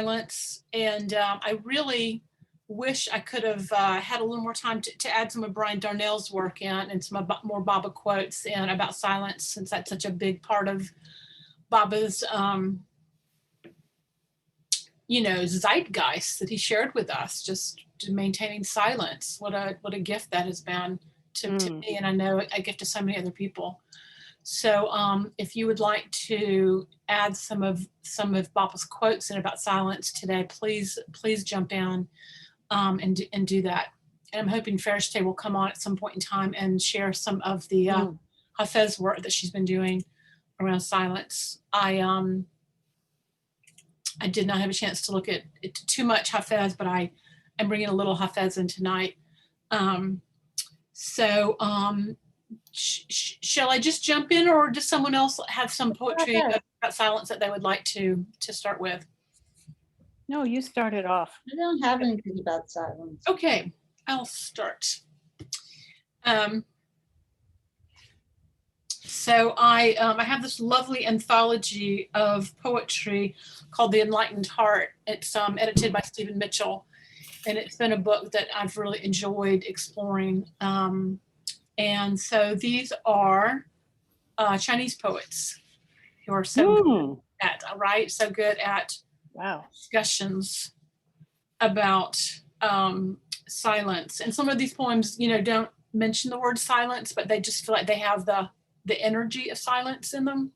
silence, and I really wish I could have had a little more time to add some of Brian Darnell's work in and some more Baba quotes in about silence, since that's such a big part of Baba's, zeitgeist that he shared with us, just maintaining silence. What a gift that has been to me, and I know a gift to so many other people. So if you would like to add some of Baba's quotes in about silence today, please jump in and do that. And I'm hoping Farishte will come on at some point in time and share some of the Hafez work that she's been doing around silence. I did not have a chance to look at it too much Hafez, but I am bringing a little Hafez in tonight. Shall I just jump in, or does someone else have some poetry about silence that they would like to start with? No, you started off. I don't have anything about silence. Okay, I'll start. So I have this lovely anthology of poetry called The Enlightened Heart. It's edited by Stephen Mitchell, and it's been a book that I've really enjoyed exploring. And so these are Chinese poets who are so good at discussions about silence. And some of these poems, don't mention the word silence, but they just feel like they have the energy of silence in them.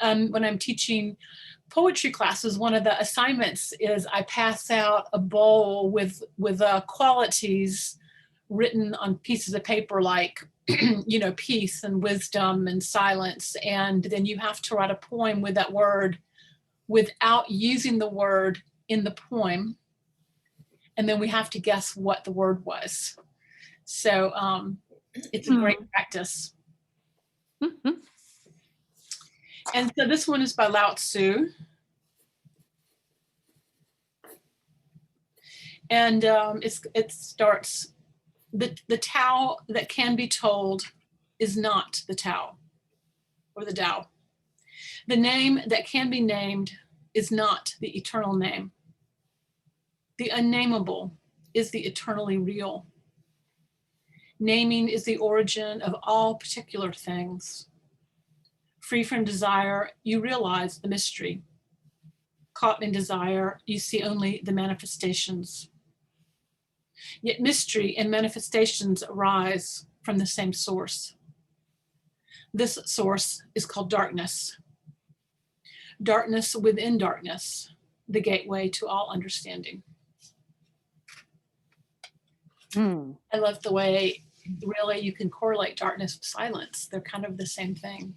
When I'm teaching poetry classes, one of the assignments is I pass out a bowl with qualities written on pieces of paper, like peace and wisdom and silence, and then you have to write a poem with that word without using the word in the poem, and then we have to guess what the word was. So it's a great practice. And so this one is by Lao Tzu, and it starts, the Tao that can be told is not the Tao or the Tao. The name that can be named is not the eternal name. The unnameable is the eternally real. Naming is the origin of all particular things. Free from desire, you realize the mystery. Caught in desire, you see only the manifestations. Yet mystery and manifestations arise from the same source. This source is called darkness. Darkness within darkness, the gateway to all understanding. I love the way really you can correlate darkness with silence. They're kind of the same thing.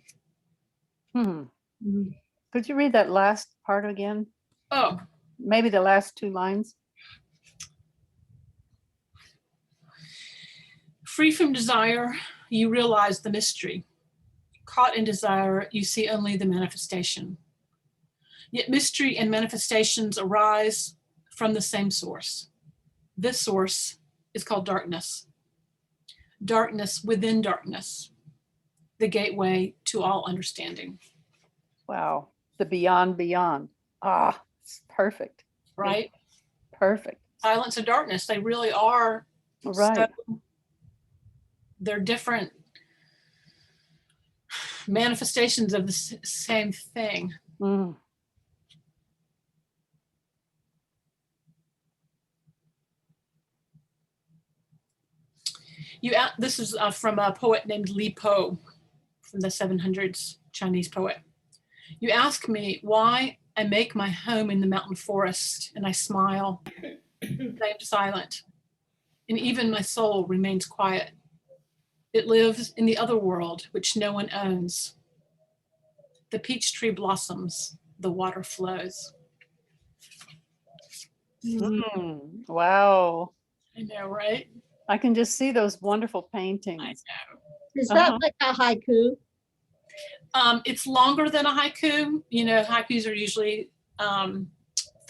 Could you read that last part again? Oh. Maybe the last two lines. Free from desire, you realize the mystery. Caught in desire, you see only the manifestation. Yet mystery and manifestations arise from the same source. This source is called darkness. Darkness within darkness, the gateway to all understanding. Wow, the beyond. It's perfect. Right? Perfect. Silence and darkness, they really are. Right. So, they're different manifestations of the same thing. This is from a poet named Li Po from the 700s, Chinese poet. You ask me why I make my home in the mountain forest, and I smile. I am silent, and even my soul remains quiet. It lives in the other world, which no one owns. The peach tree blossoms, the water flows. Wow. I know, right? I can just see those wonderful paintings. I know. Is that like a haiku? It's longer than a haiku. Haikus are usually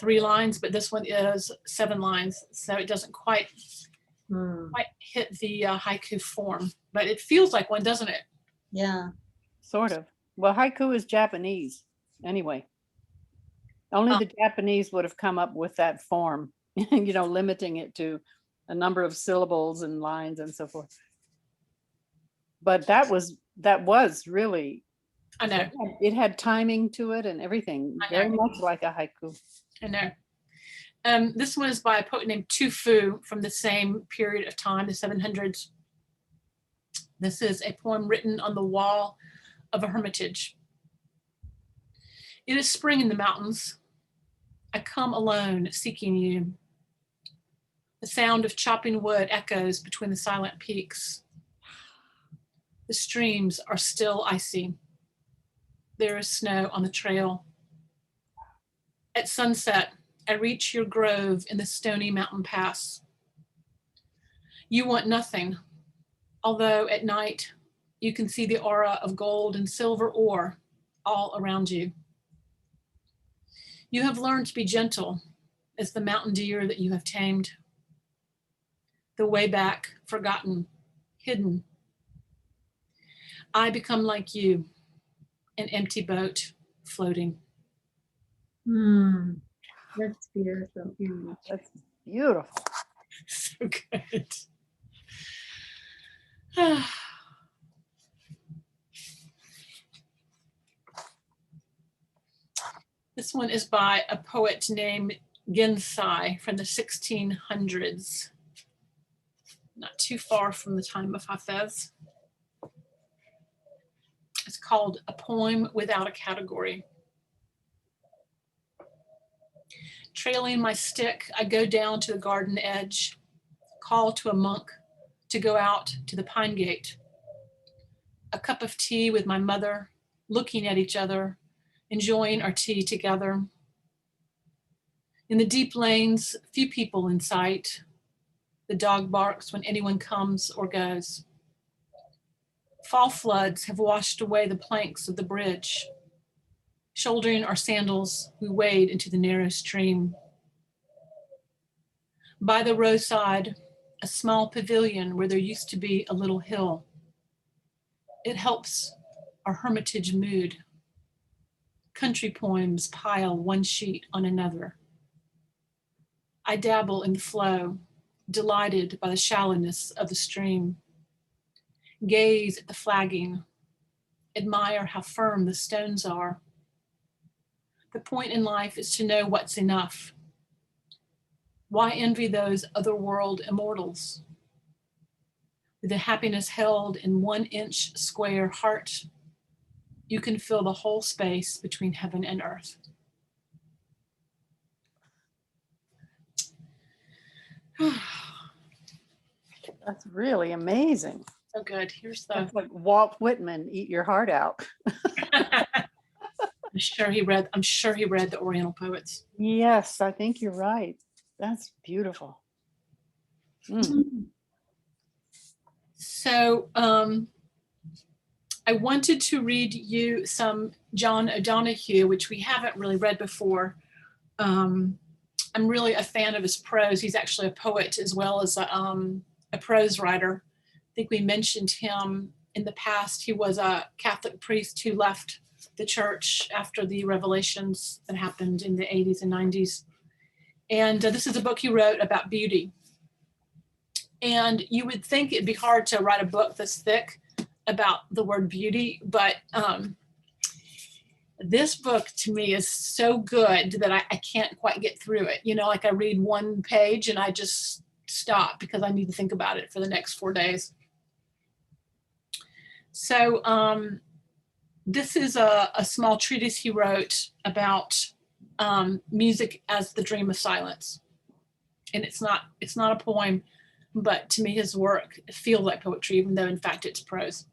3 lines, but this one is 7 lines, so it doesn't quite hit the haiku form, but it feels like one, doesn't it? Yeah. Sort of. Well, haiku is Japanese, anyway. Only the Japanese would have come up with that form, limiting it to a number of syllables and lines and so forth. But that was really, I know. it had timing to it and everything, I very know. much like a haiku. I know. This one is by a poet named Tu Fu from the same period of time, the 700s. This is a poem written on the wall of a hermitage. It is spring in the mountains. I come alone, seeking you. The sound of chopping wood echoes between the silent peaks. The streams are still icy. There is snow on the trail. At sunset, I reach your grove in the stony mountain pass. You want nothing, although at night you can see the aura of gold and silver ore all around you. You have learned to be gentle as the mountain deer that you have tamed. The way back, forgotten, hidden. I become like you, an empty boat floating. That's beautiful. That's beautiful. So good. This one is by a poet named Gensai from the 1600s, not too far from the time of Hafez. It's called A Poem Without a Category. Trailing my stick, I go down to the garden edge, call to a monk to go out to the pine gate. A cup of tea with my mother, looking at each other, enjoying our tea together. In the deep lanes, few people in sight. The dog barks when anyone comes or goes. Fall floods have washed away the planks of the bridge. Shouldering our sandals, we wade into the narrow stream. By the roadside, a small pavilion where there used to be a little hill. It helps our hermitage mood. Country poems pile one sheet on another. I dabble in the flow, delighted by the shallowness of the stream. Gaze at the flagging, admire how firm the stones are. The point in life is to know what's enough. Why envy those otherworld immortals? With the happiness held in 1 inch square heart, you can fill the whole space between heaven and earth. That's really amazing. So good. Here's the. That's like Walt Whitman, Eat Your Heart Out. I'm sure he read the Oriental poets. Yes, I think you're right. That's beautiful. So I wanted to read you some John O'Donohue, which we haven't really read before. I'm really a fan of his prose. He's actually a poet as well as a prose writer. I think we mentioned him in the past. He was a Catholic priest who left the church after the revelations that happened in the 80s and 90s. And this is a book he wrote about beauty. And you would think it'd be hard to write a book this thick about the word beauty, but this book to me is so good that I can't quite get through it. Like I read one page and I just stop because I need to think about it for the next 4 days. So this is a small treatise he wrote about music as the dream of silence. And it's not a poem, but to me his work feels like poetry, even though in fact it's prose.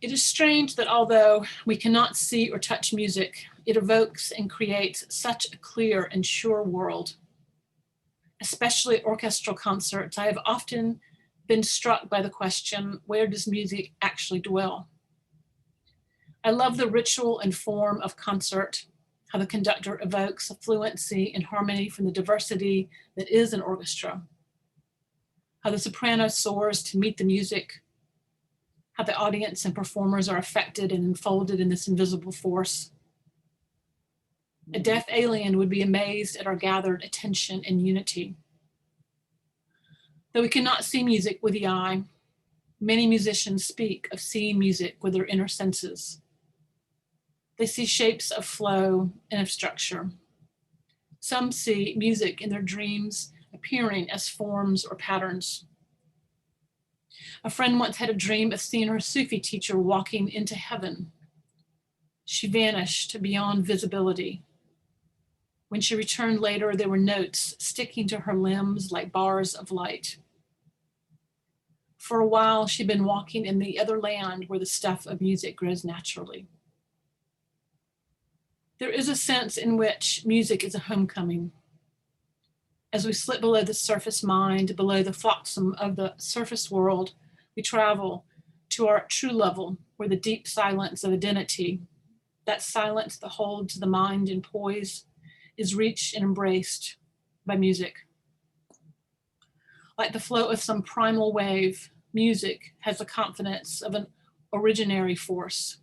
It is strange that although we cannot see or touch music, it evokes and creates such a clear and sure world. Especially at orchestral concerts, I have often been struck by the question, where does music actually dwell? I love the ritual and form of concert, how the conductor evokes a fluency and harmony from the diversity that is an orchestra, how the soprano soars to meet the music, how the audience and performers are affected and enfolded in this invisible force, A deaf alien would be amazed at our gathered attention and unity. Though we cannot see music with the eye, many musicians speak of seeing music with their inner senses. They see shapes of flow and of structure. Some see music in their dreams appearing as forms or patterns. A friend once had a dream of seeing her Sufi teacher walking into heaven. She vanished beyond visibility. When she returned later, there were notes sticking to her limbs like bars of light. For a while, she'd been walking in the other land where the stuff of music grows naturally. There is a sense in which music is a homecoming. As we slip below the surface mind, below the flotsam of the surface world, we travel to our true level, where the deep silence of identity, that silence that holds the mind in poise, is reached and embraced by music. Like the flow of some primal wave, music has the confidence of an originary force.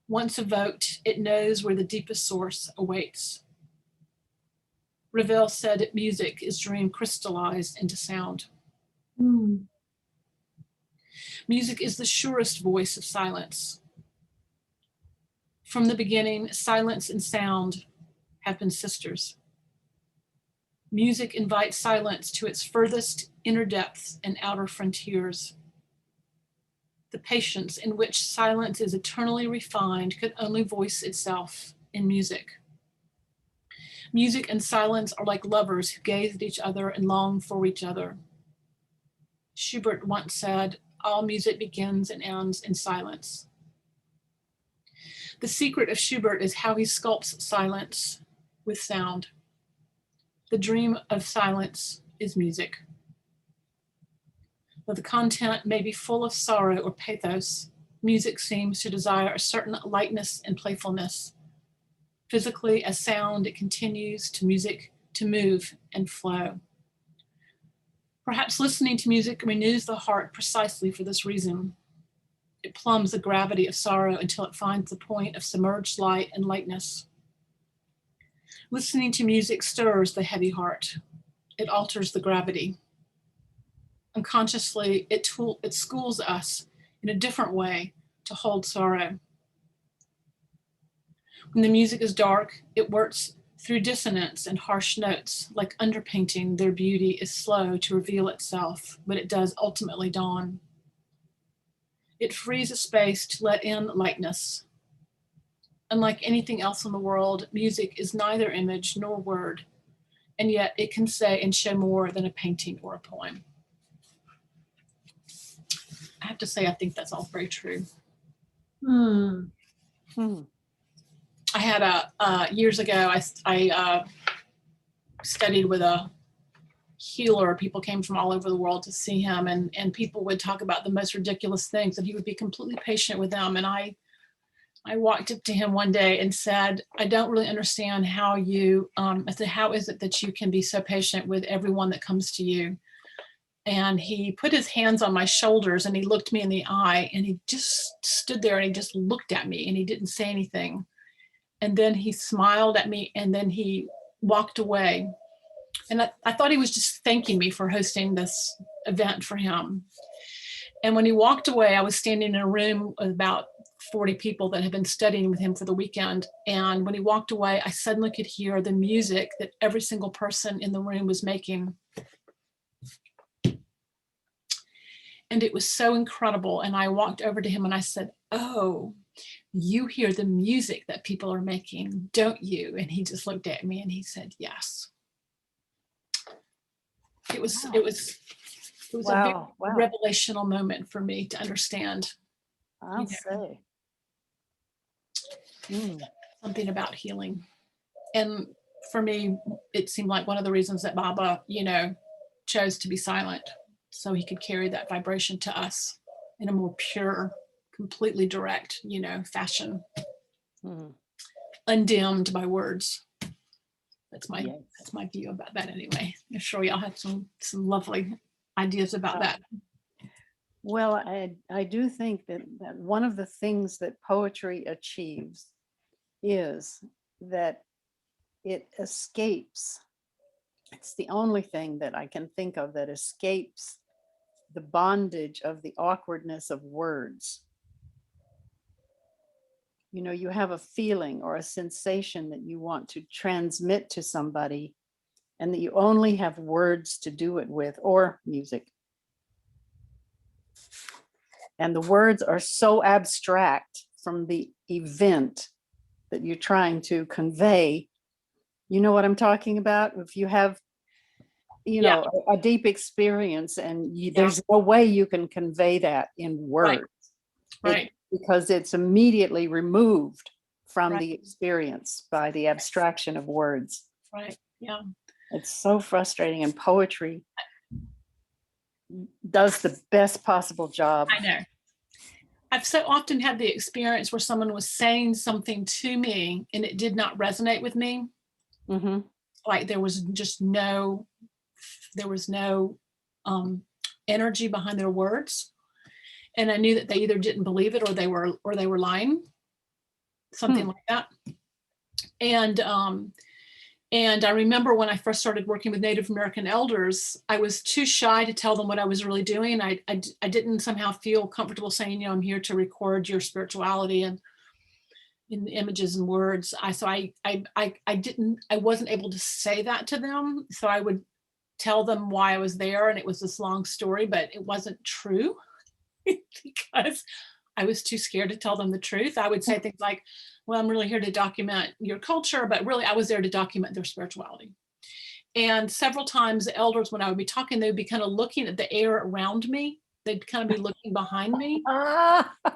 Once evoked, it knows where the deepest source awaits. Ravel said music is dream crystallized into sound. Mm. Music is the surest voice of silence. From the beginning, silence and sound have been sisters. Music invites silence to its furthest inner depths and outer frontiers. The patience in which silence is eternally refined could only voice itself in music. Music and silence are like lovers who gaze at each other and long for each other. Schubert once said, all music begins and ends in silence. The secret of Schubert is how he sculpts silence with sound. The dream of silence is music. Though the content may be full of sorrow or pathos, music seems to desire a certain lightness and playfulness. Physically, as sound, it continues to music to move and flow. Perhaps listening to music renews the heart precisely for this reason. It plumbs the gravity of sorrow until it finds the point of submerged light and lightness. Listening to music stirs the heavy heart. It alters the gravity. Unconsciously, it schools us in a different way to hold sorrow. When the music is dark, it works through dissonance and harsh notes. Like underpainting, their beauty is slow to reveal itself, but it does ultimately dawn. It frees a space to let in lightness. Unlike anything else in the world, music is neither image nor word, and yet it can say and show more than a painting or a poem. I have to say, I think that's all very true. Mm. I had years ago, I studied with a healer. People came from all over the world to see him, and people would talk about the most ridiculous things, and he would be completely patient with them. And I walked up to him one day and said, I don't really understand how you, I said, how is it that you can be so patient with everyone that comes to you? And he put his hands on my shoulders and he looked me in the eye, and he just stood there and he just looked at me and he didn't say anything. And then he smiled at me and then he walked away. And I thought he was just thanking me for hosting this event for him. And when he walked away, I was standing in a room with about 40 people that had been studying with him for the weekend. And when he walked away, I suddenly could hear the music that every single person in the room was making. And it was so incredible. And I walked over to him and I said, oh, you hear the music that people are making, don't you? And he just looked at me and he said, yes. It was Wow. it was Wow. a big revelational moment for me to understand I'll say. something about healing. And for me, it seemed like one of the reasons that Baba, chose to be silent, so he could carry that vibration to us in a more pure, completely direct, fashion, undimmed by words. That's my view about that anyway. I'm sure y'all have some lovely ideas about that. Well, I do think that one of the things that poetry achieves is that it escapes. It's the only thing that I can think of that escapes the bondage of the awkwardness of words. You know, you have a feeling or a sensation that you want to transmit to somebody, and that you only have words to do it with, or music. And the words are so abstract from the event that you're trying to convey. You know what I'm talking about? If you have, you Yeah. know, a deep experience, and Yeah. there's no way you can convey that in words. Right. Because it's immediately removed from Right. the experience by the abstraction of words. Right. Yeah. It's so frustrating, and poetry does the best possible job. I know. I've so often had the experience where someone was saying something to me and it did not resonate with me. Mm-hmm. Like there was no energy behind their words. And I knew that they either didn't believe it or they were lying, something like that. And I remember when I first started working with Native American elders, I was too shy to tell them what I was really doing. I didn't somehow feel comfortable saying, you know, I'm here to record your spirituality and in images and words. I wasn't able to say that to them. So I would tell them why I was there, and it was this long story, but it wasn't true because I was too scared to tell them the truth. I would say things like, well, I'm really here to document your culture, but really I was there to document their spirituality. And several times the elders, when I would be talking, they would be kind of looking at the air around me. They'd kind of be looking behind me.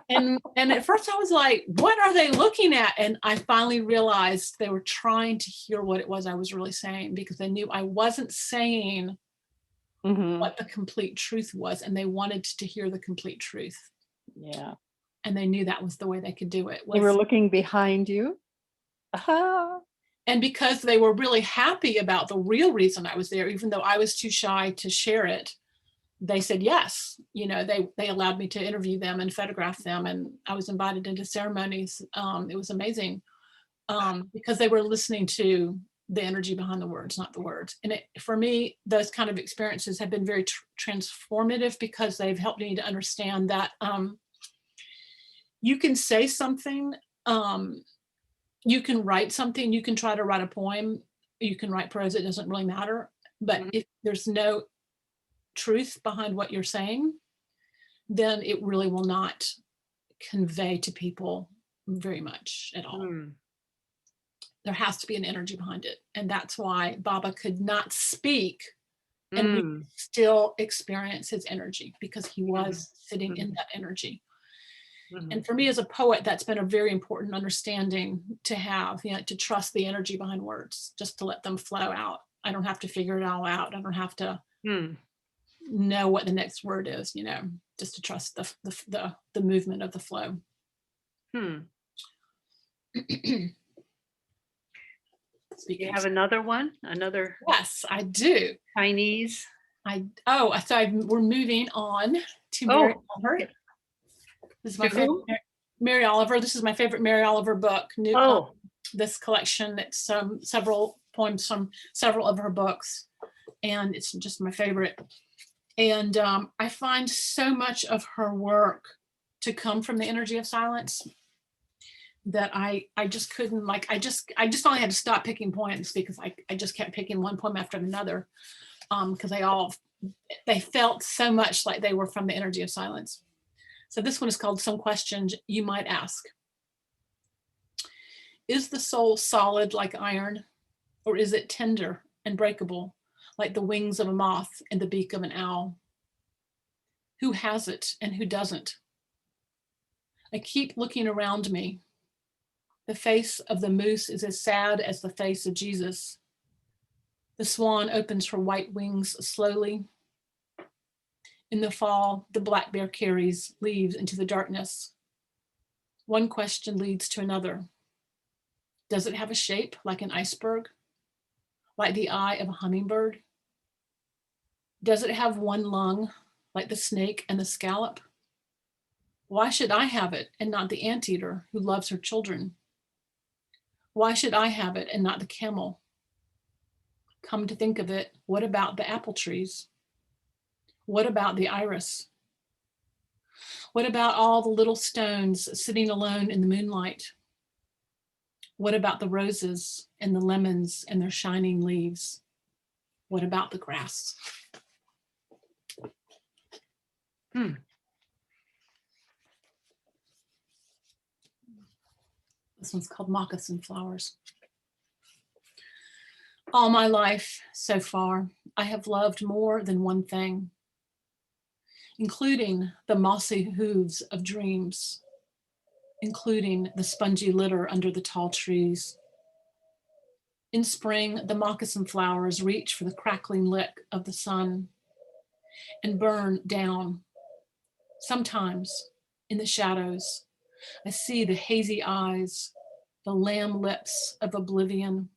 And at first I was like, what are they looking at? And I finally realized they were trying to hear what it was I was really saying, because they knew I wasn't saying what the complete truth was, and they wanted to hear the complete truth. Yeah. And they knew that was the way they could do it. They were looking behind you. And because they were really happy about the real reason I was there, even though I was too shy to share it, they said yes. You know, they allowed me to interview them and photograph them, and I was invited into ceremonies. It was amazing because they were listening to the energy behind the words, not the words. And for me, those kind of experiences have been very transformative, because they've helped me to understand that you can say something, you can write something, you can try to write a poem, you can write prose, it doesn't really matter. But if there's no truth behind what you're saying, then it really will not convey to people very much at all. There has to be an energy behind it. And that's why Baba could not speak and we still experience his energy, because he was sitting in that energy. And for me as a poet, that's been a very important understanding to have, you know, to trust the energy behind words, just to let them flow out. I don't have to figure it all out. I don't have to know what the next word is, you know, just to trust the movement of the flow. Do you have another one? Another? Yes, I do. Chinese? So we're moving on to Mary Oliver. This is my favorite Mary Oliver. This is my favorite Mary Oliver book. This collection, it's several poems from several of her books, and it's just my favorite. And I find so much of her work to come from the energy of silence that I just couldn't, like, I just finally had to stop picking poems, because I just kept picking one poem after another, because they felt so much like they were from the energy of silence. So this one is called Some Questions You Might Ask. Is the soul solid like iron, or is it tender and breakable like the wings of a moth and the beak of an owl? Who has it and who doesn't? I keep looking around me. The face of the moose is as sad as the face of Jesus. The swan opens her white wings slowly. In the fall, the black bear carries leaves into the darkness. One question leads to another. Does it have a shape like an iceberg? Like the eye of a hummingbird? Does it have one lung like the snake and the scallop? Why should I have it and not the anteater who loves her children? Why should I have it and not the camel? Come to think of it, what about the apple trees? What about the iris? What about all the little stones sitting alone in the moonlight? What about the roses and the lemons and their shining leaves? What about the grass? This one's called Moccasin Flowers. All my life so far, I have loved more than one thing, including the mossy hooves of dreams, including the spongy litter under the tall trees. In spring, the moccasin flowers reach for the crackling lick of the sun and burn down. Sometimes, in the shadows, I see the hazy eyes, the lamb lips of oblivion,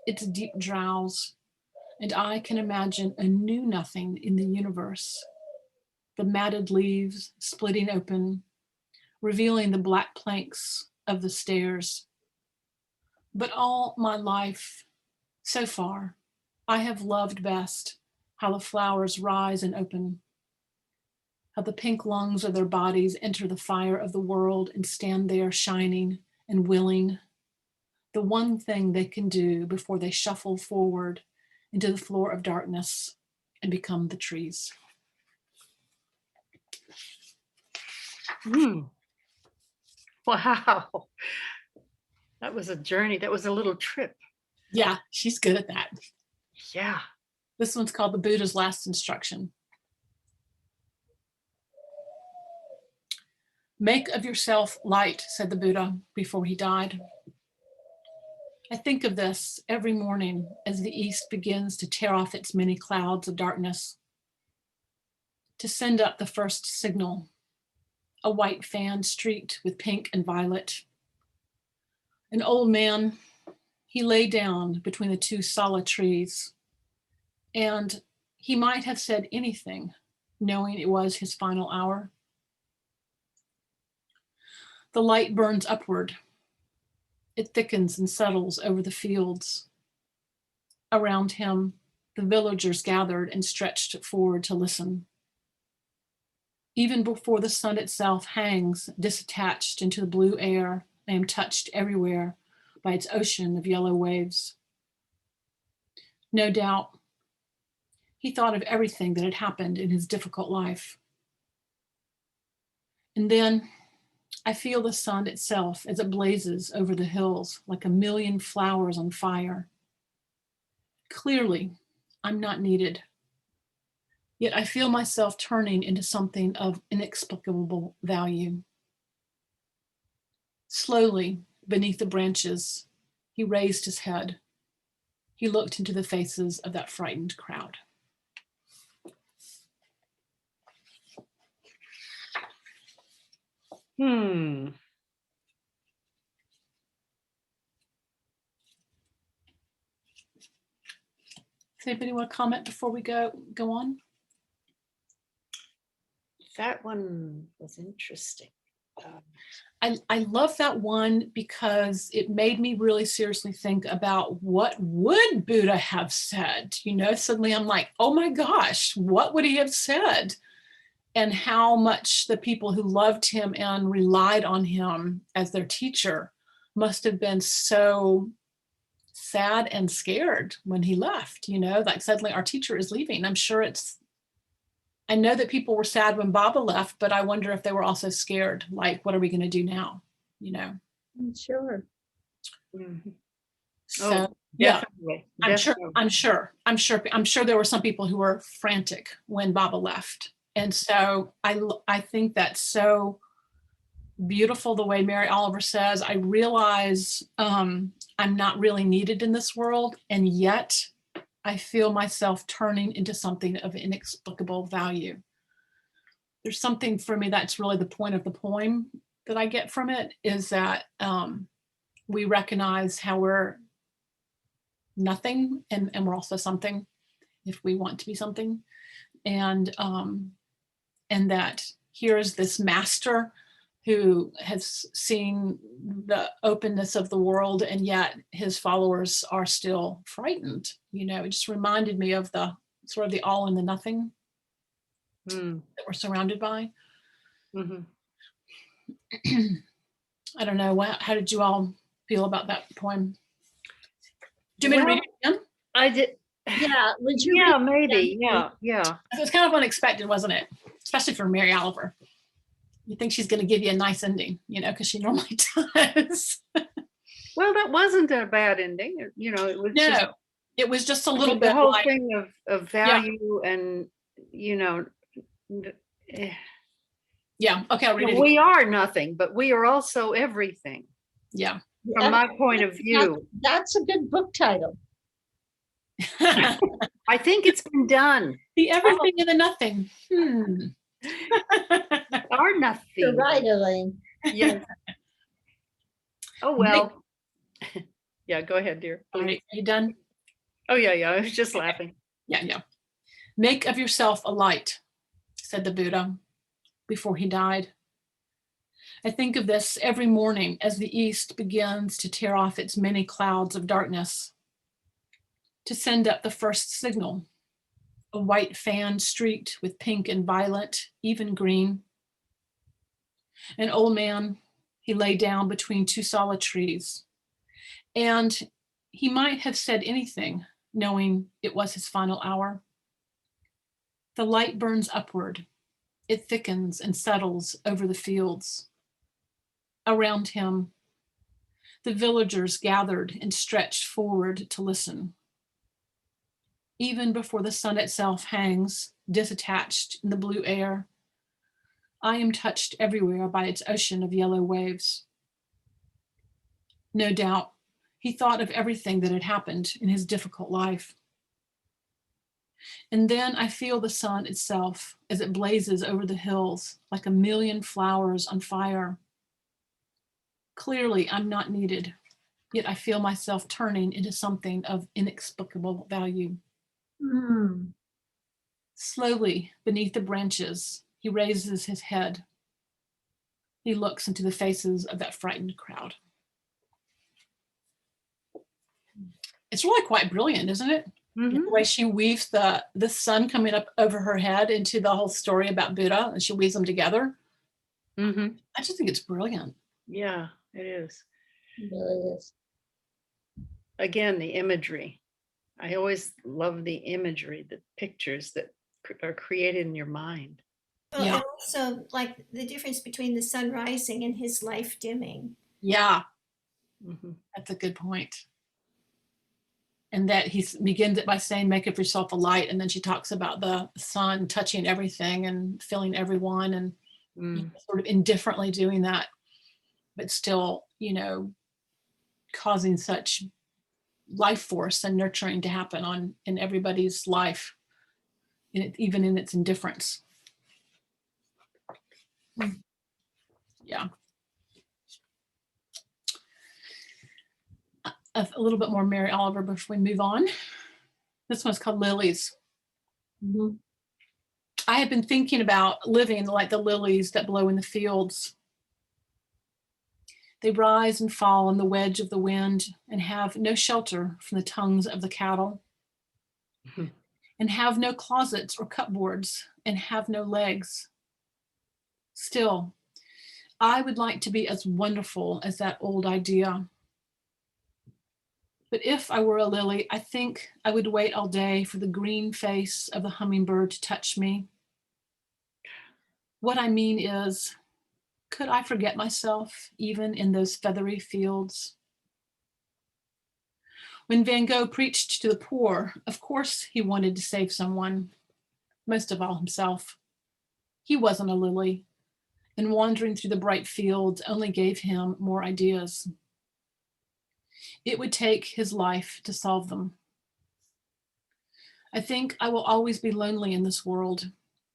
its deep drowse, and I can imagine a new nothing in the universe. The matted leaves splitting open, revealing the black planks of the stairs. But all my life, so far, I have loved best how the flowers rise and open, how the pink lungs of their bodies enter the fire of the world and stand there shining and willing, the one thing they can do before they shuffle forward into the floor of darkness and become the trees. Wow. That was a journey. That was a little trip. Yeah, she's good at that. Yeah. This one's called The Buddha's Last Instruction. Make of yourself light, said the Buddha before he died. I think of this every morning as the East begins to tear off its many clouds of darkness, to send up the first signal, a white fan streaked with pink and violet. An old man, he lay down between the two sala trees, and he might have said anything, knowing it was his final hour. The light burns upward. It thickens and settles over the fields. Around him, the villagers gathered and stretched forward to listen. Even before the sun itself hangs disattached into the blue air, I am touched everywhere by its ocean of yellow waves. No doubt, he thought of everything that had happened in his difficult life. And then I feel the sun itself as it blazes over the hills like a million flowers on fire. Clearly, I'm not needed. Yet I feel myself turning into something of inexplicable value. Slowly, beneath the branches, he raised his head. He looked into the faces of that frightened crowd. Does anybody want to comment before we go on? That one was interesting. I love that one because it made me really seriously think about what would Buddha have said. You know, suddenly I'm like, oh my gosh, what would he have said? And how much the people who loved him and relied on him as their teacher must have been so sad and scared when he left, you know, like suddenly our teacher is leaving. I know that people were sad when Baba left, but I wonder if they were also scared, like, what are we going to do now? You know? Sure. Mm-hmm. So, Definitely. I'm sure there were some people who were frantic when Baba left. And so I think that's so beautiful the way Mary Oliver says, I realize I'm not really needed in this world, and yet I feel myself turning into something of inexplicable value. There's something for me that's really the point of the poem that I get from it, is that we recognize how we're nothing and we're also something if we want to be something. And that here's this master who has seen the openness of the world, and yet his followers are still frightened. It just reminded me of the sort of the all and the nothing Mm. that we're surrounded by. Mhm. I don't know. How did you all feel about that poem? Do you mean to read it again? I did. Yeah, would you? Yeah, read maybe. them? Yeah. It was kind of unexpected, wasn't it? Especially for Mary Oliver. You think she's going to give you a nice ending, because she normally does. Well, that wasn't a bad ending. It was just No, it was just a little the bit whole like, thing of value and eh, yeah, okay, I'll read it we again. are nothing, but we are also everything Yeah. from my point of view. That's a good book title. I think it's been done. The everything and the nothing. Are You're nothing. right, Elaine. Yes. Oh well. Yeah, go ahead, dear. All right, are you done? Oh yeah. I was just laughing. Yeah. Make of yourself a light, said the Buddha before he died. I think of this every morning as the East begins to tear off its many clouds of darkness, to send up the first signal, a white fan streaked with pink and violet, even green. An old man, he lay down between two solid trees, and he might have said anything, knowing it was his final hour. The light burns upward. It thickens and settles over the fields. Around him, the villagers gathered and stretched forward to listen. Even before the sun itself hangs, disattached in the blue air, I am touched everywhere by its ocean of yellow waves. No doubt, he thought of everything that had happened in his difficult life. And then I feel the sun itself as it blazes over the hills like a million flowers on fire. Clearly, I'm not needed, yet I feel myself turning into something of inexplicable value. Mm. Slowly, beneath the branches, he raises his head. He looks into the faces of that frightened crowd. It's really quite brilliant, isn't it? Mhm. The way she weaves the sun coming up over her head into the whole story about Buddha, and she weaves them together. Mhm. I just think it's brilliant. Yeah, it is. It really is. Again, the imagery. I always love the imagery, the pictures that are created in your mind. Well, Yeah. and also like the difference between the sun rising and his life dimming. Yeah, Mhm. that's a good point. And that he begins it by saying, make of yourself a light. And then she talks about the sun touching everything and filling everyone, and Mm. sort of indifferently doing that, but still, causing such life force and nurturing to happen in everybody's life, even in its indifference. Yeah. A little bit more Mary Oliver before we move on. This one's called Lilies. Mhm. I have been thinking about living like the lilies that blow in the fields. They rise and fall in the wedge of the wind and have no shelter from the tongues of the cattle, and have no closets or cupboards, and have no legs. Still, I would like to be as wonderful as that old idea. But if I were a lily, I think I would wait all day for the green face of the hummingbird to touch me. What I mean is, could I forget myself even in those feathery fields? When Van Gogh preached to the poor, of course he wanted to save someone, most of all himself. He wasn't a lily, and wandering through the bright fields only gave him more ideas. It would take his life to solve them. I think I will always be lonely in this world,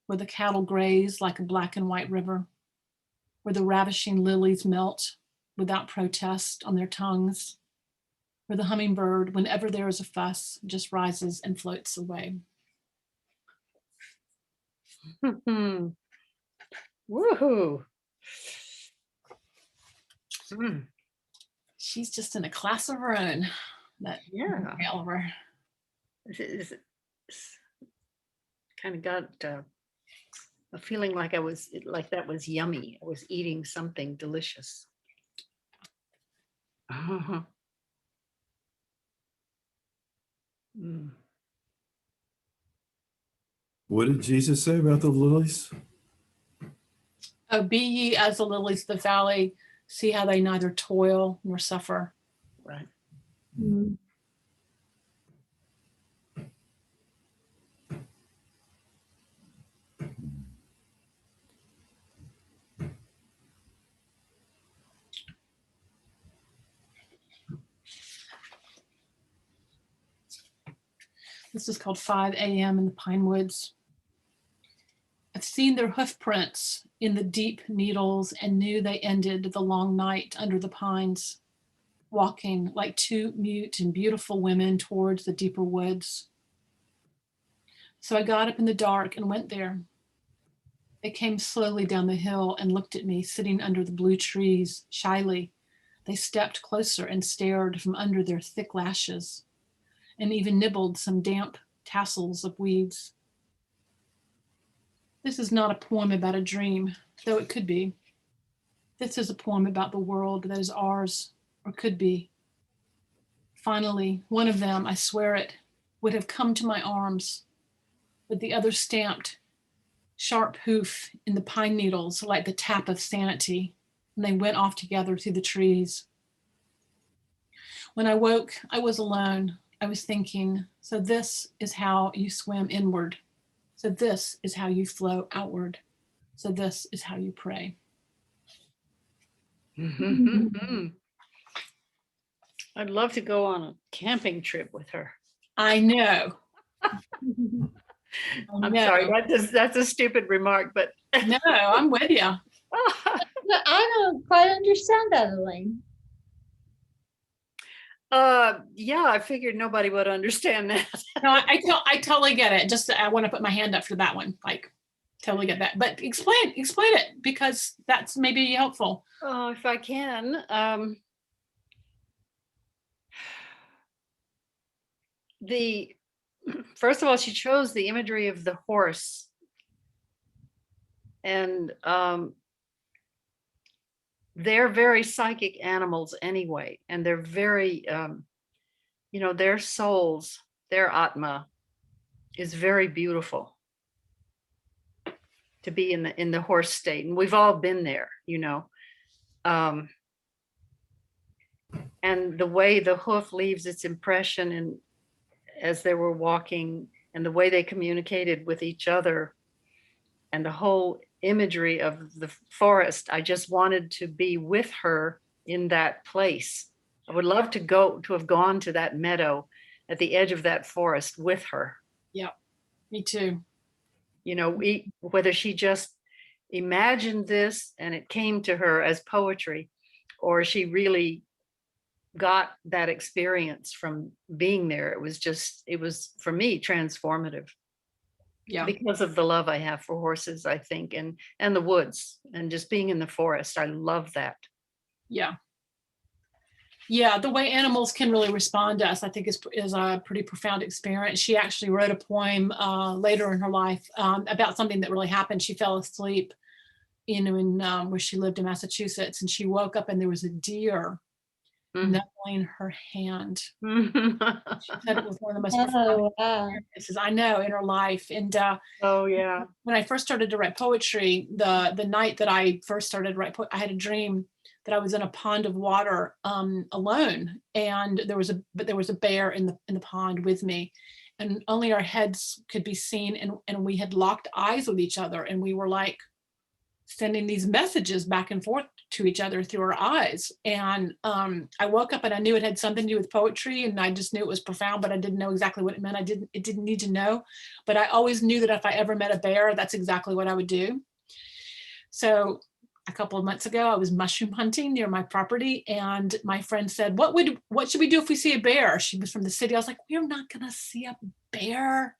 where the cattle graze like a black and white river, where the ravishing lilies melt without protest on their tongues, where the hummingbird, whenever there is a fuss, just rises and floats away. Mhm. Woohoo. Mm, She's just in a class of her own. That yeah. Oliver. Kind of got a feeling like that was yummy. I was eating something delicious. Mm. What did Jesus say about the lilies? Oh, be ye as the lilies of the valley. See how they neither toil nor suffer. Right. Mm. This is called 5 a.m. in the pine woods. I've seen their hoof prints in the deep needles and knew they ended the long night under the pines, walking like two mute and beautiful women towards the deeper woods. So I got up in the dark and went there. They came slowly down the hill and looked at me sitting under the blue trees, shyly. They stepped closer and stared from under their thick lashes and even nibbled some damp tassels of weeds. This is not a poem about a dream, though it could be. This is a poem about the world that is ours, or could be. Finally, one of them, I swear it, would have come to my arms, but the other stamped sharp hoof in the pine needles like the tap of sanity, and they went off together through the trees. When I woke, I was alone. I was thinking, so this is how you swim inward. So this is how you flow outward. So this is how you pray. I'd love to go on a camping trip with her. I know. I'm sorry, that's a stupid remark, but No, I'm with you. No, I don't quite understand that, Elaine. yeah, I figured nobody would understand that. No, I totally get it. Just I want to put my hand up for that one. Like, totally get that. But explain it, because that's maybe helpful. Oh, if I can. First of all, she chose the imagery of the horse, and they're very psychic animals anyway, and they're very their souls, their atma is very beautiful to be in the horse state, and we've all been there, and the way the hoof leaves its impression and as they were walking, and the way they communicated with each other, and the whole imagery of the forest. I just wanted to be with her in that place. I would love to have gone to that meadow at the edge of that forest with her. Yeah, me too. Whether she just imagined this and it came to her as poetry, or she really got that experience from being there. It was for me transformative. Yeah, because of the love I have for horses, I think, and the woods, and just being in the forest. I love that. Yeah, the way animals can really respond to us, I think, is a pretty profound experience. She actually wrote a poem later in her life about something that really happened. She fell asleep, in where she lived in Massachusetts, and she woke up and there was a deer knuckling her hand. She said it was one of the most profound Oh, wow. experiences I know in her life. And oh yeah, when I first started to write poetry, the night that I first started to write poetry, I had a dream that I was in a pond of water alone, and there was a bear in the pond with me, and only our heads could be seen, and we had locked eyes with each other, and we were like sending these messages back and forth to each other through our eyes. And I woke up and I knew it had something to do with poetry, and I just knew it was profound, but I didn't know exactly what it meant. It didn't need to know, but I always knew that if I ever met a bear, that's exactly what I would do. So a couple of months ago, I was mushroom hunting near my property, and my friend said, what should we do if we see a bear? She was from the city. I was like, we're not gonna see a bear.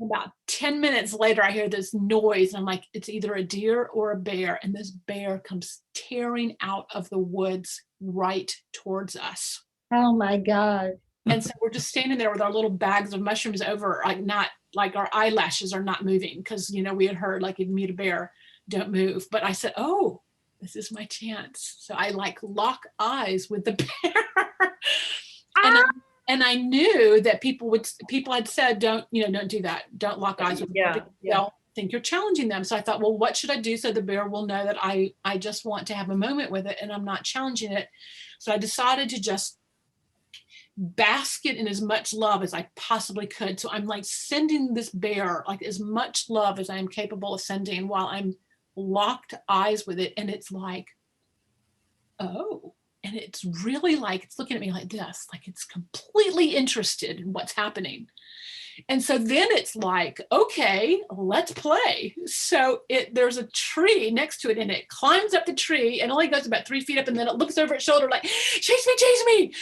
About 10 minutes later, I hear this noise. And I'm like, it's either a deer or a bear. And this bear comes tearing out of the woods right towards us. Oh my God. And so we're just standing there with our little bags of mushrooms over, like not like our eyelashes are not moving because, you know, we had heard like if you meet a bear, don't move. But I said, oh, this is my chance. So I like lock eyes with the bear. And I knew that people had said, don't do that. Don't lock eyes with the bear. They'll think you're challenging them. So I thought, well, what should I do so the bear will know that I just want to have a moment with it and I'm not challenging it. So I decided to just bask it in as much love as I possibly could. So I'm like sending this bear like as much love as I am capable of sending while I'm locked eyes with it. And it's like, oh, and it's really like, it's looking at me like this, like it's completely interested in what's happening. And so then it's like, okay, let's play. So there's a tree next to it and it climbs up the tree and only goes about 3 feet up. And then it looks over its shoulder like, chase me.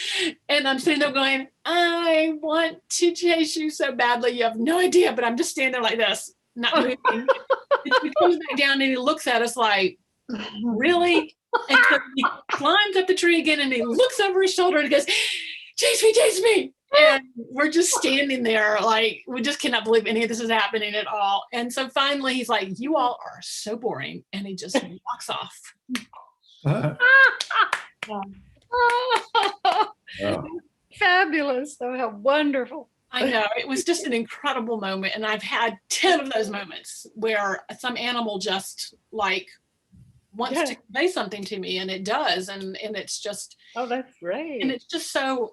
And I'm sitting there going, I want to chase you so badly. You have no idea, but I'm just standing there like this, not moving. He comes back down and he looks at us like, really? And so he climbs up the tree again and he looks over his shoulder and he goes, chase me. And we're just standing there like we just cannot believe any of this is happening at all. And so finally he's like, you all are so boring. And he just walks off. Wow. Fabulous. Oh, how wonderful. I know. It was just an incredible moment. And I've had 10 of those moments where some animal just like wants to convey something to me, and it does. And it's just, oh, that's great. And it's just so,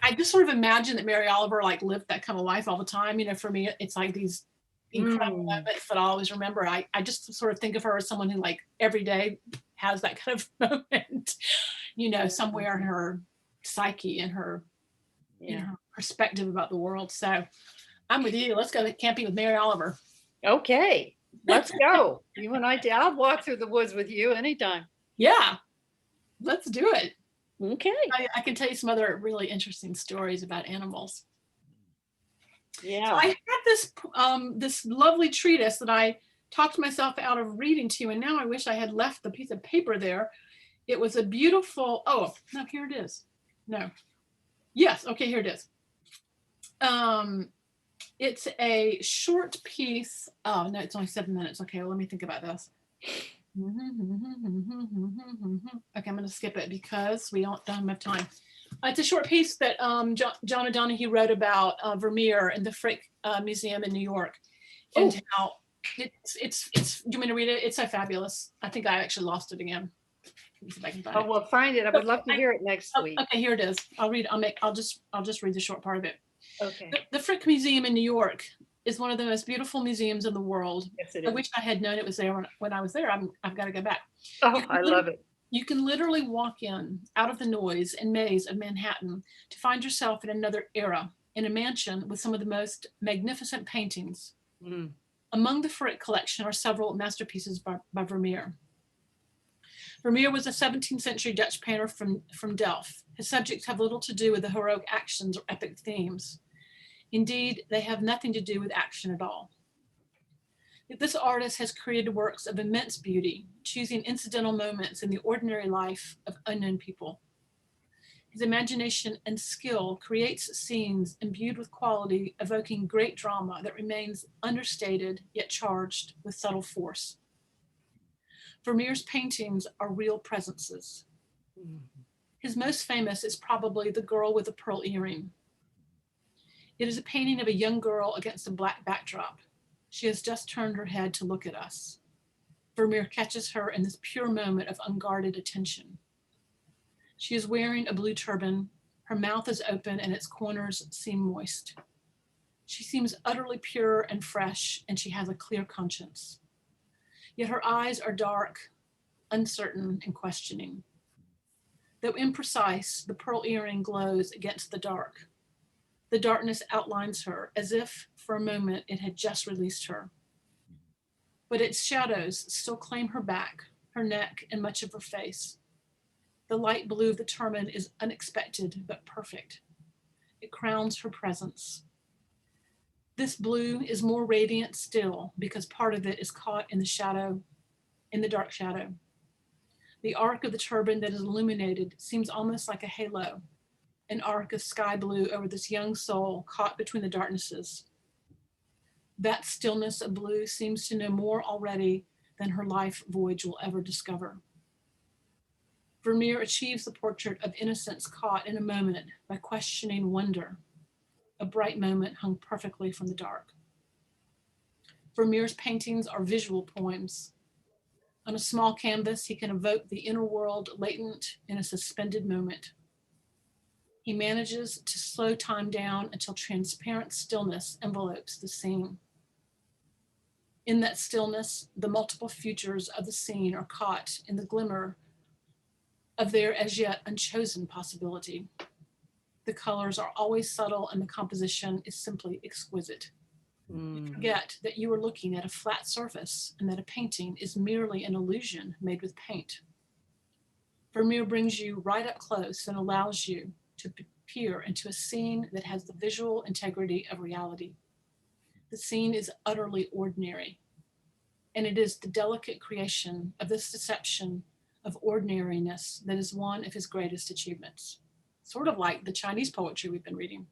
I just sort of imagine that Mary Oliver like lived that kind of life all the time. You know, for me, it's like these incredible moments that I always remember. I just sort of think of her as someone who like every day has that kind of moment, you know, somewhere in her psyche and her, you know, her perspective about the world. So I'm with you. Let's go camping with Mary Oliver. Okay, let's go. You and I'll walk through the woods with you anytime. Yeah, let's do it. Okay. I can tell you some other really interesting stories about animals. Yeah. So I had this lovely treatise that I talked myself out of reading to you, and now I wish I had left the piece of paper there. It was a beautiful, oh, no, here it is. No. Yes, okay, here it is. It's a short piece. Oh, no, it's only 7 minutes. Okay, well, let me think about this. Okay, I'm going to skip it because we don't have enough time. It's a short piece that John O'Donohue wrote about Vermeer in the Frick Museum in New York, and how it's. Do you want me to read it? It's so fabulous. I think I actually lost it again. Let me see if I can find it. Well, find it. I would love to hear it next week. Okay, here it is. I'll just read the short part of it. Okay. The Frick Museum in New York is one of the most beautiful museums in the world. Yes, it I is. wish I had known it was there when I was there. I've got to go back. Oh, I love it. You can literally walk in out of the noise and maze of Manhattan to find yourself in another era, in a mansion with some of the most magnificent paintings. Among the Frick collection are several masterpieces by Vermeer. Vermeer was a 17th century Dutch painter from Delft. His subjects have little to do with the heroic actions or epic themes. Indeed, they have nothing to do with action at all. This artist has created works of immense beauty, choosing incidental moments in the ordinary life of unknown people. His imagination and skill creates scenes imbued with quality, evoking great drama that remains understated yet charged with subtle force. Vermeer's paintings are real presences. His most famous is probably The Girl with the Pearl Earring. It is a painting of a young girl against a black backdrop. She has just turned her head to look at us. Vermeer catches her in this pure moment of unguarded attention. She is wearing a blue turban. Her mouth is open and its corners seem moist. She seems utterly pure and fresh, and she has a clear conscience. Yet her eyes are dark, uncertain, and questioning. Though imprecise, the pearl earring glows against the dark. The darkness outlines her as if, for a moment, it had just released her. But its shadows still claim her back, her neck, and much of her face. The light blue of the turban is unexpected but perfect. It crowns her presence. This blue is more radiant still because part of it is caught in the shadow, in the dark shadow. The arc of the turban that is illuminated seems almost like a halo, an arc of sky blue over this young soul caught between the darknesses. That stillness of blue seems to know more already than her life voyage will ever discover. Vermeer achieves the portrait of innocence caught in a moment by questioning wonder, a bright moment hung perfectly from the dark. Vermeer's paintings are visual poems. On a small canvas, he can evoke the inner world latent in a suspended moment. He manages to slow time down until transparent stillness envelopes the scene. In that stillness, the multiple futures of the scene are caught in the glimmer of their as yet unchosen possibility. The colors are always subtle and the composition is simply exquisite. You forget that you are looking at a flat surface and that a painting is merely an illusion made with paint. Vermeer brings you right up close and allows you to peer into a scene that has the visual integrity of reality. The scene is utterly ordinary, and it is the delicate creation of this deception of ordinariness that is one of his greatest achievements. Sort of like the Chinese poetry we've been reading.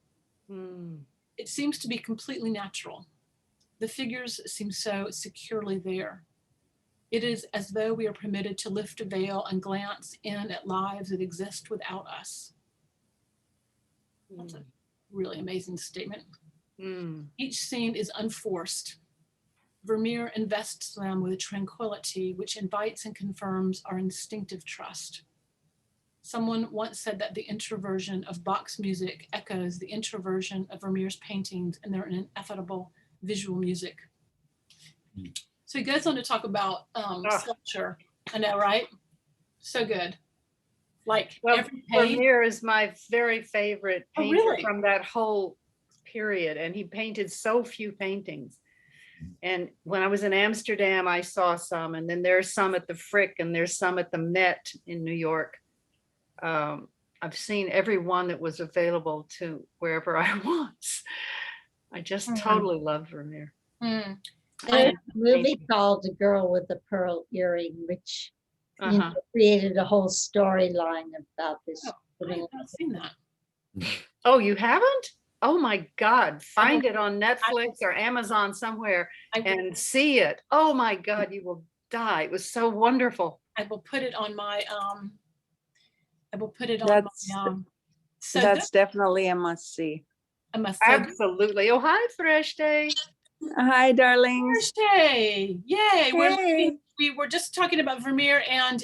It seems to be completely natural. The figures seem so securely there. It is as though we are permitted to lift a veil and glance in at lives that exist without us. That's a really amazing statement. Each scene is unforced. Vermeer invests them with a tranquility which invites and confirms our instinctive trust. Someone once said that the introversion of Bach's music echoes the introversion of Vermeer's paintings and their ineffable visual music. So he goes on to talk about sculpture. I know, right? So good. Like Well, every page. Vermeer is my very favorite Oh, painter really? from that whole period, and he painted so few paintings. And when I was in Amsterdam, I saw some, and then there's some at the Frick, and there's some at the Met in New York. I've seen every one that was available to wherever I was. I just totally love Vermeer. There's a movie called The Girl with the Pearl Earring, which created a whole storyline about this. I have not seen that. Oh, you haven't? Oh my God, find it on Netflix or Amazon somewhere and see it. Oh my God, you will die. It was so wonderful. I will put it on my so That's definitely a must see. I must Absolutely. Oh, hi, Fresh Day. Hi, darlings. Thursday. Yay. Hey. We were just talking about Vermeer, and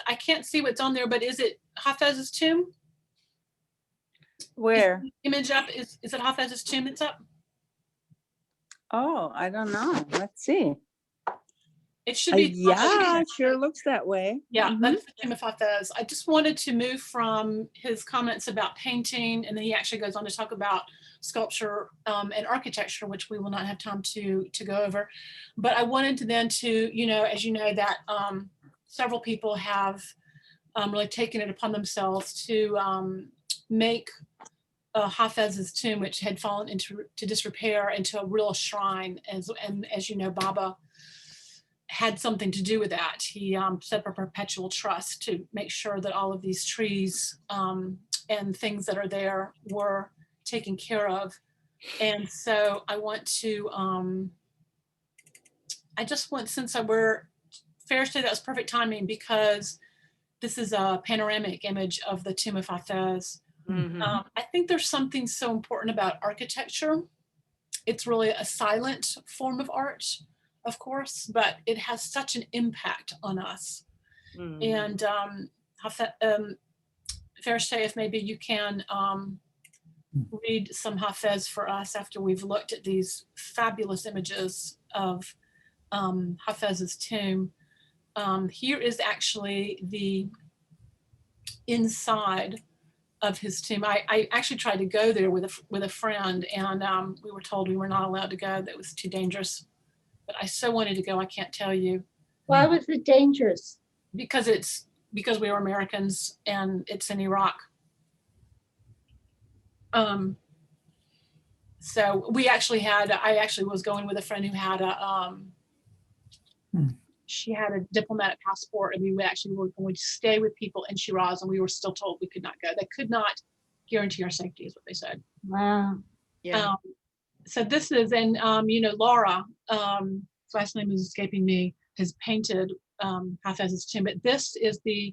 I can't see what's on there, but is it Hafez's tomb? Where? Is the image up? Is it Hafez's tomb that's up? Oh, I don't know. Let's see. It should be. Yeah, it sure looks that way. Yeah, that's the tomb of Hafez. I just wanted to move from his comments about painting, and then he actually goes on to talk about sculpture and architecture, which we will not have time to go over. But I wanted to then as you know, that several people have really taken it upon themselves to make Hafez's tomb, which had fallen into disrepair, into a real shrine. And as you know, Baba had something to do with that. He set up a perpetual trust to make sure that all of these trees and things that are there were taken care of. And so I want to, since we're Fair Day, that was perfect timing because this is a panoramic image of the tomb of Hafez. I think there's something so important about architecture. It's really a silent form of art, of course, but it has such an impact on us. And Farishay, if maybe you can read some Hafez for us after we've looked at these fabulous images of Hafez's tomb. Here is actually the inside of his tomb. I actually tried to go there with a friend, and we were told we were not allowed to go, that it was too dangerous. But I so wanted to go, I can't tell you. Why was it dangerous? Because we were Americans and it's in Iraq. So we actually had, I actually was going with a friend who had a, she had a diplomatic passport, and we actually were going to stay with people in Shiraz, and we were still told we could not go. They could not guarantee our safety, is what they said. Wow. Yeah. So this is, and Laura, last name is escaping me, has painted Hafez's tomb, but this is the,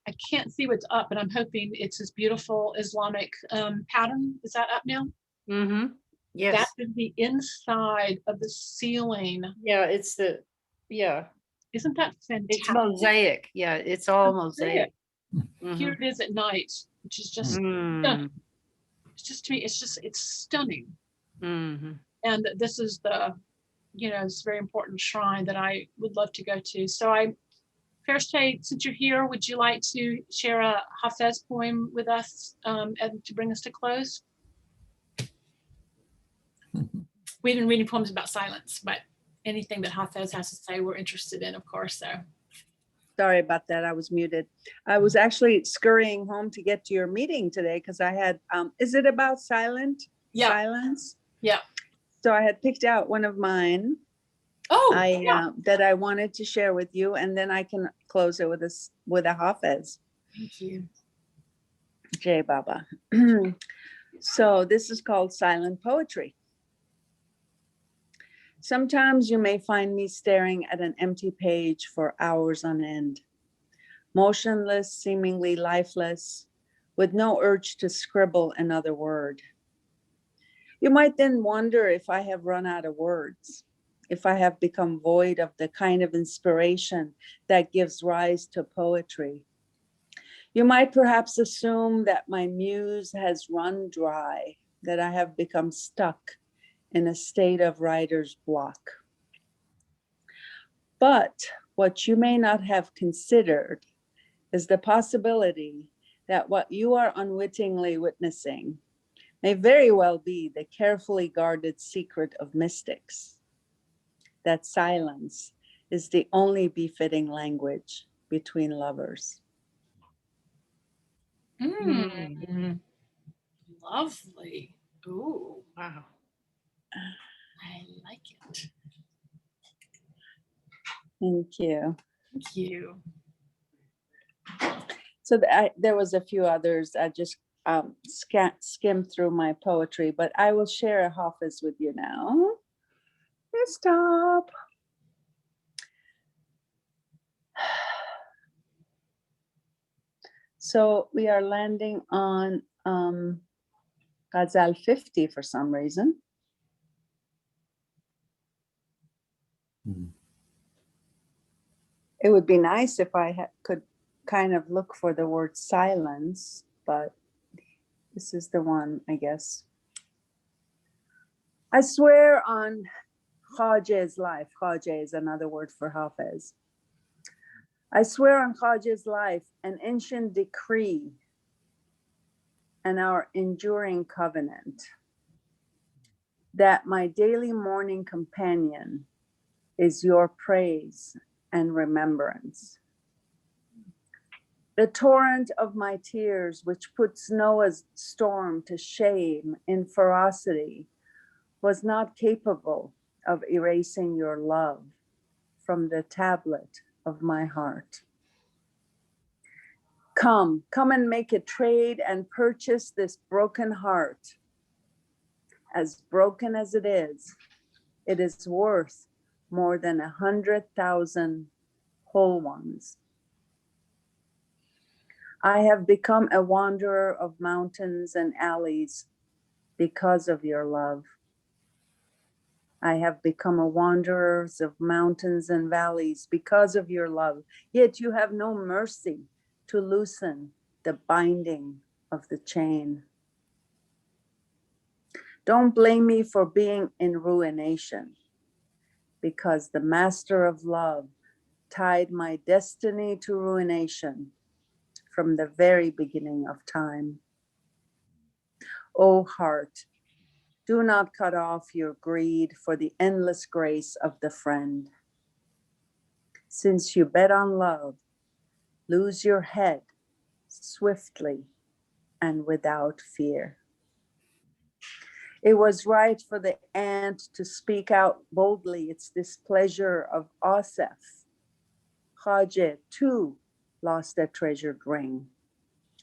I can't see what's up, but I'm hoping it's this beautiful Islamic pattern. Is that up now? Mm-hmm. Yes. That is the inside of the ceiling. Yeah, yeah, Isn't that fantastic? it's mosaic. Yeah, it's all mosaic. Here it is at night, which is just stunning. It's just, to me, it's stunning. Mm-hmm. And this is the, it's a very important shrine that I would love to go to. So Fairstay, since you're here, would you like to share a Hafez poem with us and to bring us to close? We've been reading poems about silence, but anything that Hafez has to say, we're interested in, of course. So Sorry about that. I was muted. I was actually scurrying home to get to your meeting today because I had, is it about silence? Yeah. So I had picked out one of mine that I wanted to share with you, and then I can close it with a Hafez. Thank you. Jai Baba. So this is called Silent Poetry. Sometimes you may find me staring at an empty page for hours on end, motionless, seemingly lifeless, with no urge to scribble another word. You might then wonder if I have run out of words, if I have become void of the kind of inspiration that gives rise to poetry. You might perhaps assume that my muse has run dry, that I have become stuck in a state of writer's block. But what you may not have considered is the possibility that what you are unwittingly witnessing may very well be the carefully guarded secret of mystics, that silence is the only befitting language between lovers. Lovely. Ooh, Wow. I like it. Thank you. Thank you. So there was a few others. I just skimmed through my poetry, but I will share a Hafiz with you now. Stop. So we are landing on Ghazal 50 for some reason. It would be nice if I could kind of look for the word silence, but this is the one, I guess. I swear on Khwaja's life. Khwaja is another word for Hafiz. I swear on Khwaja's life, an ancient decree and our enduring covenant, that my daily morning companion is your praise and remembrance. The torrent of my tears, which puts Noah's storm to shame in ferocity, was not capable of erasing your love from the tablet of my heart. Come and make a trade and purchase this broken heart. As broken as it is worth more than 100,000 whole ones. I have become a wanderer of mountains and alleys because of your love. I have become a wanderer of mountains and valleys because of your love, yet you have no mercy to loosen the binding of the chain. Don't blame me for being in ruination, because the master of love tied my destiny to ruination from the very beginning of time. O heart, do not cut off your greed for the endless grace of the friend. Since you bet on love, lose your head swiftly and without fear. It was right for the ant to speak out boldly its displeasure of Asaph. Khadija too lost that treasured ring,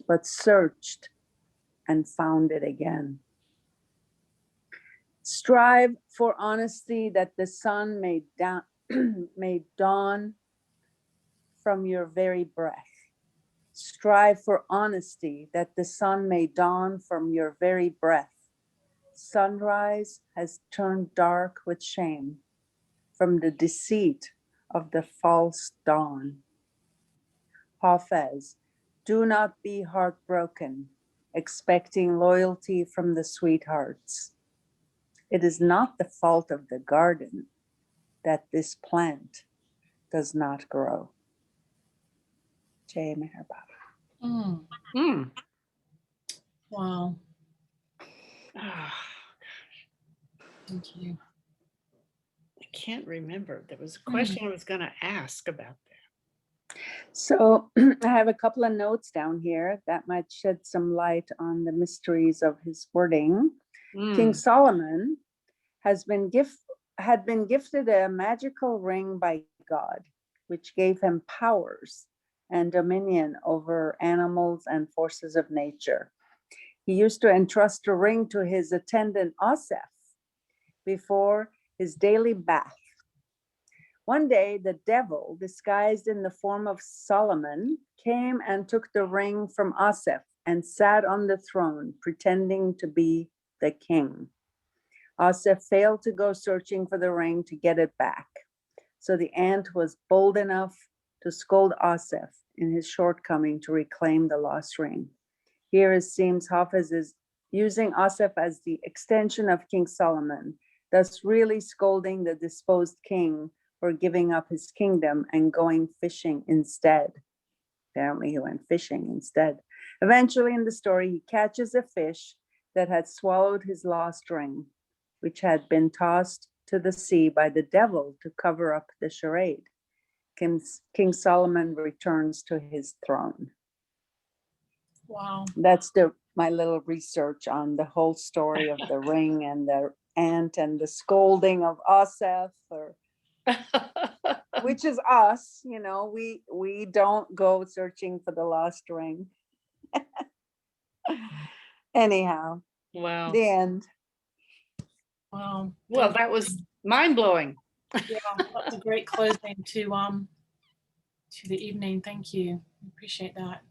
but searched and found it again. Strive for honesty that the sun may dawn from your very breath. Strive for honesty that the sun may dawn from your very breath. Sunrise has turned dark with shame from the deceit of the false dawn. Hafez, do not be heartbroken, expecting loyalty from the sweethearts. It is not the fault of the garden that this plant does not grow. Jai Meher Baba. Mm, wow. Ah, Thank you. I can't remember. There was a question I was going to ask about that. So I have a couple of notes down here that might shed some light on the mysteries of his wording. King Solomon had been gifted a magical ring by God, which gave him powers and dominion over animals and forces of nature. He used to entrust a ring to his attendant Asaph before his daily bath. One day, the devil, disguised in the form of Solomon, came and took the ring from Asaph and sat on the throne, pretending to be the king. Asaph failed to go searching for the ring to get it back. So the ant was bold enough to scold Asaph in his shortcoming to reclaim the lost ring. Here it seems Hafez is using Asaph as the extension of King Solomon, thus really scolding the disposed king for giving up his kingdom and going fishing instead. Apparently he went fishing instead. Eventually in the story, he catches a fish that had swallowed his lost ring, which had been tossed to the sea by the devil to cover up the charade. King Solomon returns to his throne. Wow. That's my little research on the whole story of the ring and the ant and the scolding of Asaph, which is us, we don't go searching for the lost ring. Anyhow, Wow. the end. Wow. Well, that was mind-blowing. Yeah, that was a great closing to the evening. Thank you. Appreciate that.